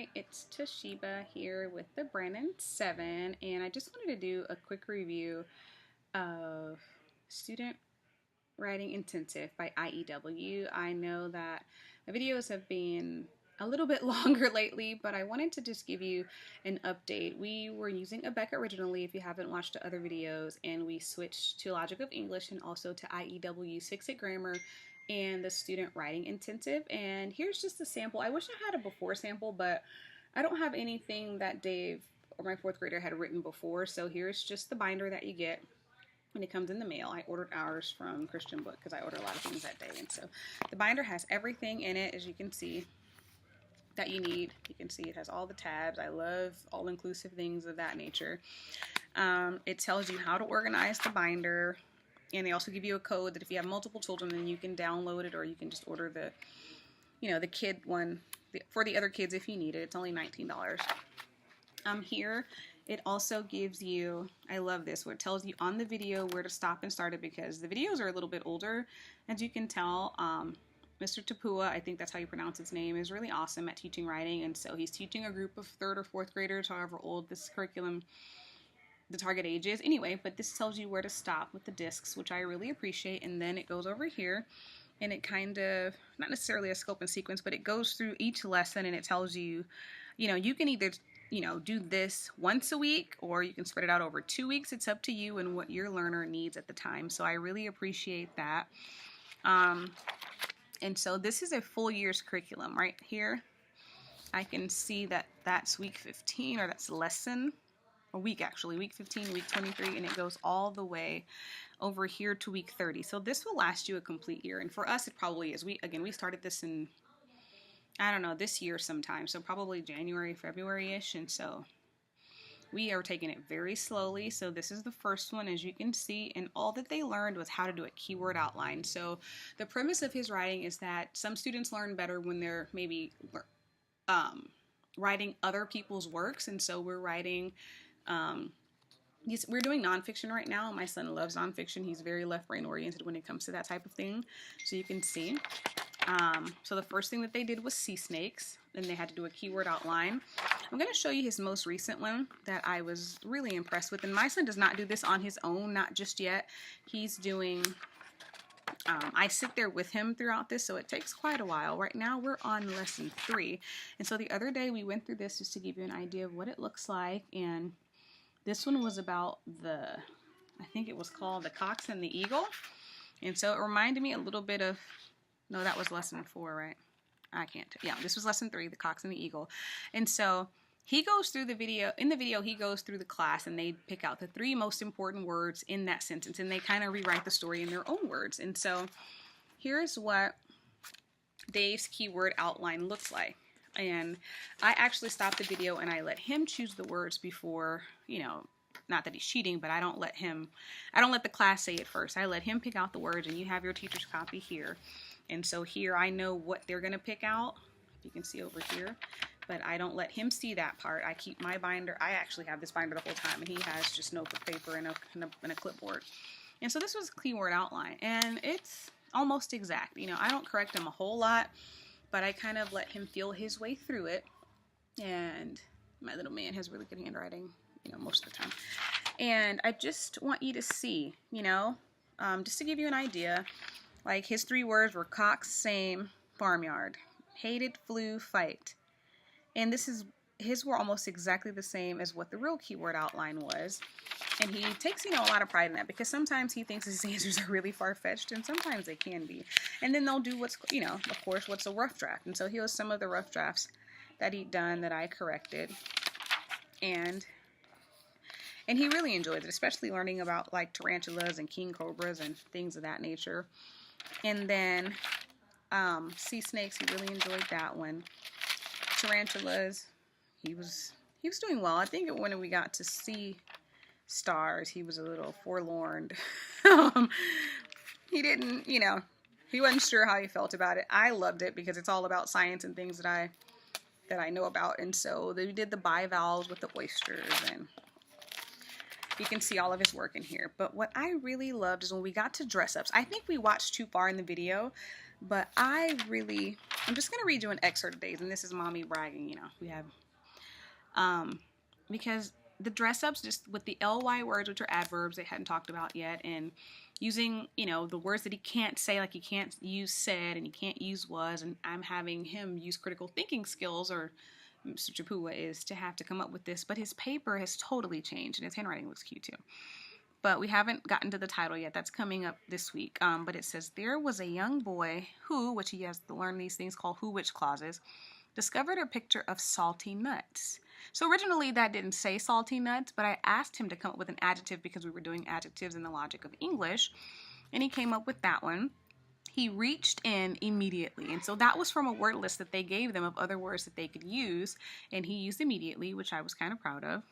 Hi, it's Toshiba here with the Brandon 7, and I just wanted to do a quick review of Student Writing Intensive by IEW. I know that my videos have been a little bit longer lately, but I wanted to just give you an update. We were using Abeka originally, if you haven't watched the other videos, and we switched to Logic of English and also to IEW's Fix It Grammar and the Student Writing Intensive. And here's just a sample. I wish I had a before sample, but I don't have anything that Dave or my fourth grader had written before. So here's just the binder that you get when it comes in the mail. I ordered ours from Christian Book because I order a lot of things that day. And so the binder has everything in it, as you can see, that you need. You can see it has all the tabs. I love all-inclusive things of that nature. It tells you how to organize the binder, and they also give you a code that if you have multiple children, then you can download it, or you can just order the, the kid one for the other kids if you need it. It's only $19. Here, it also gives you, I love this, where it tells you on the video where to stop and start it, because the videos are a little bit older. As you can tell, Mr. Tapua, I think that's how you pronounce his name, is really awesome at teaching writing, and so he's teaching a group of third or fourth graders, however old this curriculum, the target age is. Anyway, but this tells you where to stop with the discs, which I really appreciate, and then it goes over here, and it kind of, not necessarily a scope and sequence, but it goes through each lesson, and it tells you, you can either do this once a week, or you can spread it out over 2 weeks. It's up to you and what your learner needs at the time. So I really appreciate that. And so this is a full year's curriculum right here. I can see that that's week 15, or that's lesson, a week actually, week 15, week 23, and it goes all the way over here to week 30. So this will last you a complete year. And for us, it probably is. We started this in, I don't know, this year sometime, so probably January, February-ish, and so we are taking it very slowly. So this is the first one, as you can see, and all that they learned was how to do a keyword outline. So the premise of his writing is that some students learn better when they're maybe writing other people's works, and so we're writing, we're doing nonfiction right now. My son loves nonfiction. He's very left brain oriented when it comes to that type of thing, so you can see. So the first thing that they did was sea snakes, and they had to do a keyword outline. I'm going to show you his most recent one that I was really impressed with, and my son does not do this on his own, not just yet. He's doing, I sit there with him throughout this, so it takes quite a while. Right now we're on lesson 3, and so the other day we went through this just to give you an idea of what it looks like, and this one was about I think it was called The Cox and the Eagle, and so it reminded me a little bit of, no, that was lesson 4, right? I can't. Yeah, this was lesson 3, The Cox and the Eagle. And so he goes through the video. In the video, he goes through the class, and they pick out the 3 most important words in that sentence, and they kind of rewrite the story in their own words. And so here's what Dave's keyword outline looks like. And I actually stopped the video, and I let him choose the words before, not that he's cheating, but I don't let the class say it first. I let him pick out the words, and you have your teacher's copy here. And so here I know what they're going to pick out. You can see over here. But I don't let him see that part. I keep my binder. I actually have this binder the whole time, and he has just notebook paper and a clipboard. And so this was a keyword outline. And it's almost exact. I don't correct him a whole lot, but I kind of let him feel his way through it. And my little man has really good handwriting, most of the time. And I just want you to see, just to give you an idea. Like, his 3 words were Cox, same, farmyard, hated, flu, fight. And his were almost exactly the same as what the real keyword outline was. And he takes, a lot of pride in that, because sometimes he thinks his answers are really far-fetched, and sometimes they can be. And then they'll do what's a rough draft. And so here was some of the rough drafts that he'd done that I corrected. And he really enjoyed it, especially learning about, like, tarantulas and king cobras and things of that nature. And then sea snakes, he really enjoyed that one. Tarantulas, he was doing well. I think when we got to sea stars, he was a little forlorn. He didn't, he wasn't sure how he felt about it. I loved it because it's all about science and things that I know about. And so they did the bivalves with the oysters, and you can see all of his work in here. But what I really loved is when we got to dress-ups. I think we watched too far in the video. But I'm just going to read you an excerpt of Dave's, and this is mommy bragging, we have, because the dress ups just with the ly words, which are adverbs they hadn't talked about yet, and using, the words that he can't say, like he can't use said and he can't use was, and I'm having him use critical thinking skills, or Mr. Chapua is to have to come up with this, but his paper has totally changed and his handwriting looks cute too. But we haven't gotten to the title yet. That's coming up this week. But it says, there was a young boy who, which he has to learn these things called who-which clauses, discovered a picture of salty nuts. So originally that didn't say salty nuts, but I asked him to come up with an adjective because we were doing adjectives in the logic of English, and he came up with that one. He reached in immediately. And so that was from a word list that they gave them of other words that they could use, and he used immediately, which I was kind of proud of.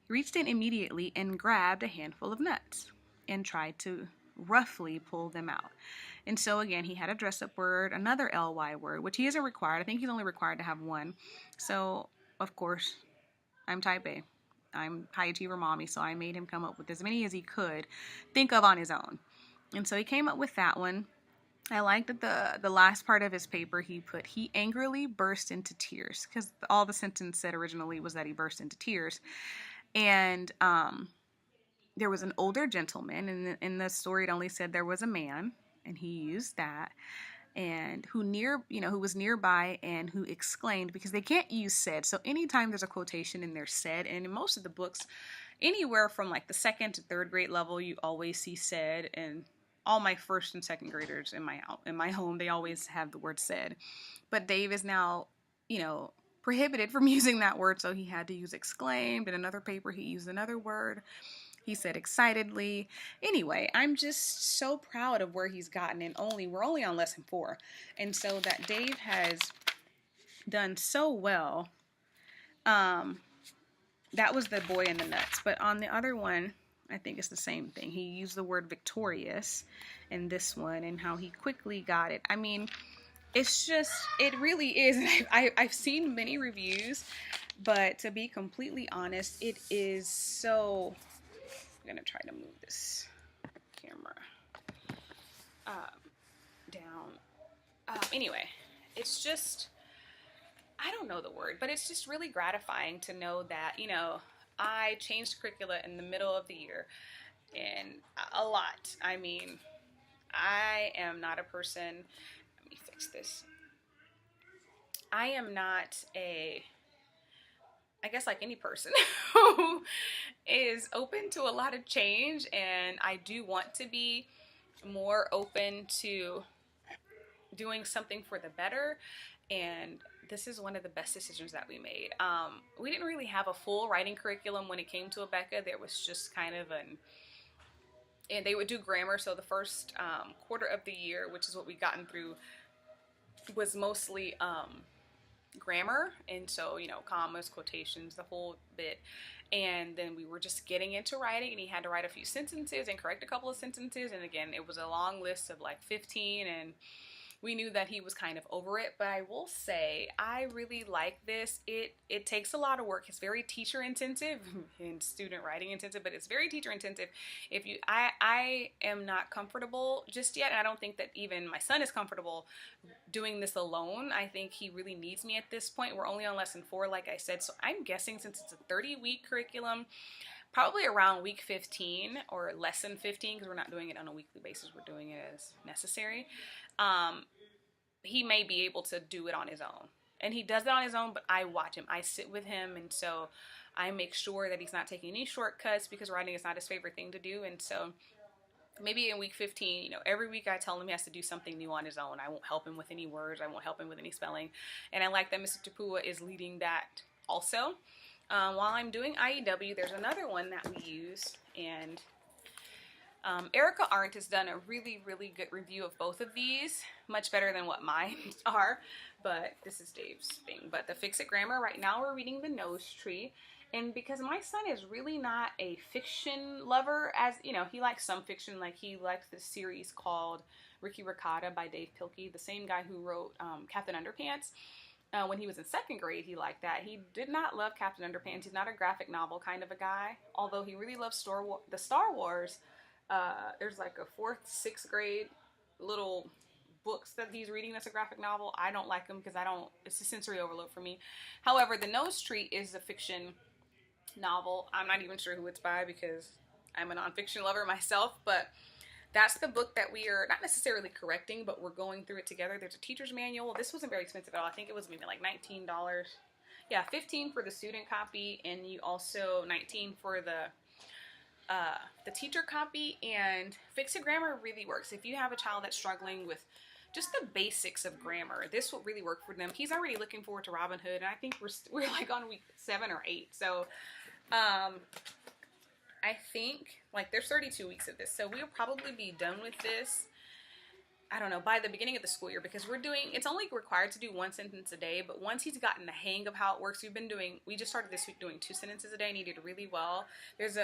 Reached in immediately and grabbed a handful of nuts and tried to roughly pull them out. And so again, he had a dress-up word, another ly word, which he isn't required. I think he's only required to have one. So, of course, I'm type A. I'm high achiever mommy, so I made him come up with as many as he could think of on his own. And so he came up with that one. I like that the last part of his paper he put, he angrily burst into tears, because all the sentence said originally was that he burst into tears. And there was an older gentleman, and in the story it only said there was a man, and he used that, and who was nearby and who exclaimed, because they can't use said. So anytime there's a quotation in there said, and in most of the books, anywhere from like the second to third grade level, you always see said, and all my first and second graders in my home, they always have the word said. But Dave is now, prohibited from using that word, so he had to use exclaimed. In another paper, he used another word. He said excitedly. Anyway, I'm just so proud of where he's gotten, and we're only on lesson 4. And so that Dave has done so well. That was the boy in the nuts. But on the other one, I think it's the same thing. He used the word victorious in this one, and how he quickly got it. I mean, it really is. I've seen many reviews, but to be completely honest, it is so... I'm going to try to move this camera down. Anyway, it's just... I don't know the word, but it's just really gratifying to know that, I changed curricula in the middle of the year, and a lot. I mean, I am not a person... Let me fix this. I am not I guess like any person who is open to a lot of change, and I do want to be more open to doing something for the better, and this is one of the best decisions that we made. We didn't really have a full writing curriculum when it came to Abeka. There was just kind of and they would do grammar, so the first quarter of the year, which is what we gotten through, was mostly grammar, and so commas, quotations, the whole bit. And then we were just getting into writing, and he had to write a few sentences and correct a couple of sentences, and again, it was a long list of like 15, and we knew that he was kind of over it. But I will say, I really like this. It takes a lot of work. It's very teacher intensive and student writing intensive, but it's very teacher intensive. I am not comfortable just yet, and I don't think that even my son is comfortable doing this alone. I think he really needs me at this point. We're only on lesson 4, like I said, so I'm guessing since it's a 30-week curriculum, probably around week 15 or less than 15, because we're not doing it on a weekly basis. We're doing it as necessary. He may be able to do it on his own. And he does it on his own, but I watch him. I sit with him, and so I make sure that he's not taking any shortcuts, because writing is not his favorite thing to do. And so maybe in week 15, every week I tell him he has to do something new on his own. I won't help him with any words. I won't help him with any spelling. And I like that Mr. Chapua is leading that also. While I'm doing IEW, there's another one that we use, and Erica Arndt has done a really, really good review of both of these. Much better than what mine are, but this is Dave's thing. But the Fix It Grammar, right now we're reading The Nose Tree. And because my son is really not a fiction lover, as he likes some fiction, like he likes this series called Ricky Ricotta by Dave Pilkey, the same guy who wrote Captain Underpants. When he was in second grade, he liked that. He did not love Captain Underpants. He's not a graphic novel kind of a guy, although he really loves the Star Wars. There's like a 4th, 6th grade little books that he's reading that's a graphic novel. I don't like them because it's a sensory overload for me. However, The Nose Tree is a fiction novel. I'm not even sure who it's by because I'm a nonfiction lover myself, but that's the book that we are not necessarily correcting, but we're going through it together. There's a teacher's manual. This wasn't very expensive at all. I think it was maybe like $19. Yeah, 15 for the student copy, and you also 19 for the teacher copy. And Fix It Grammar really works. If you have a child that's struggling with just the basics of grammar, this will really work for them. He's already looking forward to Robin Hood, and I think we're like on week 7 or 8. So, I think, like, there's 32 weeks of this, so we'll probably be done with this, I don't know, by the beginning of the school year, because it's only required to do 1 sentence a day, but once he's gotten the hang of how it works, we just started this week doing 2 sentences a day, and he did really well. There's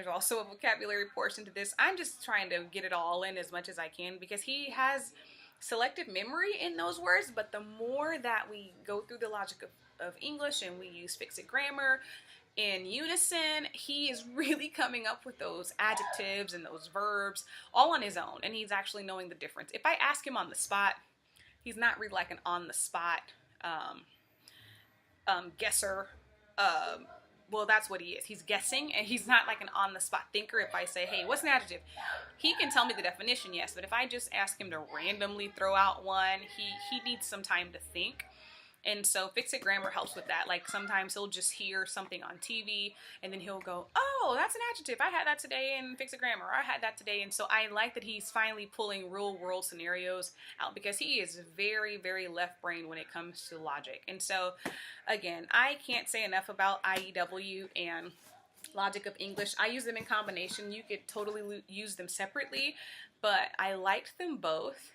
also a vocabulary portion to this. I'm just trying to get it all in as much as I can, because he has selective memory in those words, but the more that we go through the logic of English and we use Fix It Grammar in unison, he is really coming up with those adjectives and those verbs all on his own, and he's actually knowing the difference. If I ask him on the spot, he's not really like an on the spot guesser. Well, that's what he is. He's guessing, and he's not like an on the spot thinker. If I say, hey, what's an adjective? He can tell me the definition, yes, but if I just ask him to randomly throw out one, he needs some time to think. And so Fix It Grammar helps with that. Like, sometimes he'll just hear something on TV, and then he'll go, oh, that's an adjective. I had that today in Fix It Grammar. Or I had that today. And so I like that he's finally pulling real world scenarios out, because he is very, very left brain when it comes to logic. And so, again, I can't say enough about IEW and Logic of English. I use them in combination. You could totally use them separately, but I liked them both.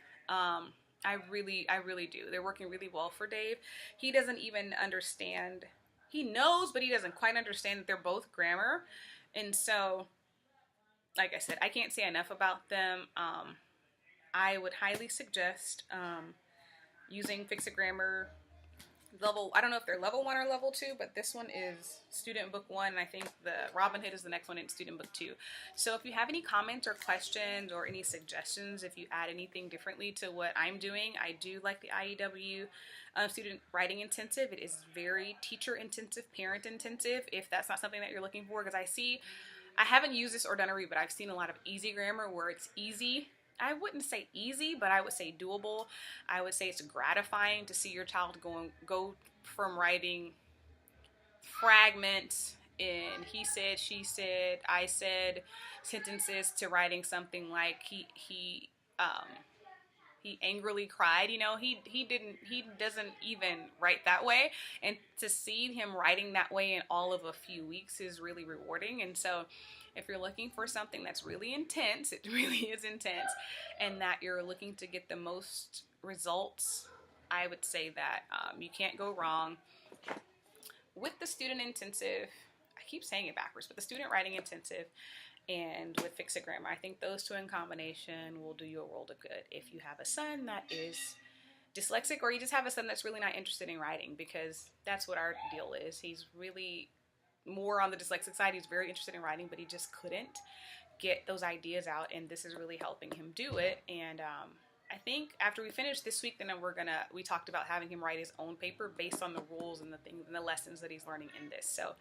I really do. They're working really well for Dave. He doesn't even understand. He knows, but he doesn't quite understand that they're both grammar. And so, like I said, I can't say enough about them. I would highly suggest using Fix It Grammar level. I don't know if they're level 1 or level 2, but this one is student book 1, and I think the Robin Hood is the next one in student book 2. So if you have any comments or questions or any suggestions, if you add anything differently to what I'm doing, I do like the IEW student writing intensive. It is very teacher intensive, parent intensive, if that's not something that you're looking for, because I haven't used this or done a read, but I've seen a lot of easy grammar where it's easy. I wouldn't say easy, but I would say doable. I would say it's gratifying to see your child go from writing fragments in he said, she said, I said sentences to writing something like he angrily cried. You know, he doesn't even write that way, and to see him writing that way in all of a few weeks is really rewarding. And so if you're looking for something that's really intense, it really is intense, and that you're looking to get the most results, I would say that you can't go wrong with the student intensive. I keep saying it backwards, but the student writing intensive and with Fix It Grammar. I think those two in combination will do you a world of good if you have a son that is dyslexic, or you just have a son that's really not interested in writing, because that's what our deal is. He's really more on the dyslexic side. He's very interested in writing, but he just couldn't get those ideas out, and this is really helping him do it. And I think after we finish this week, then we talked about having him write his own paper based on the rules and the things and the lessons that he's learning in this. So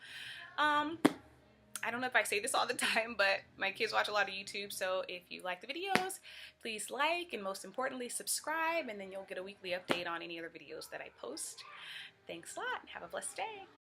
I don't know if I say this all the time, but my kids watch a lot of YouTube, so if you like the videos, please like, and most importantly, subscribe, and then you'll get a weekly update on any other videos that I post. Thanks a lot. Have a blessed day.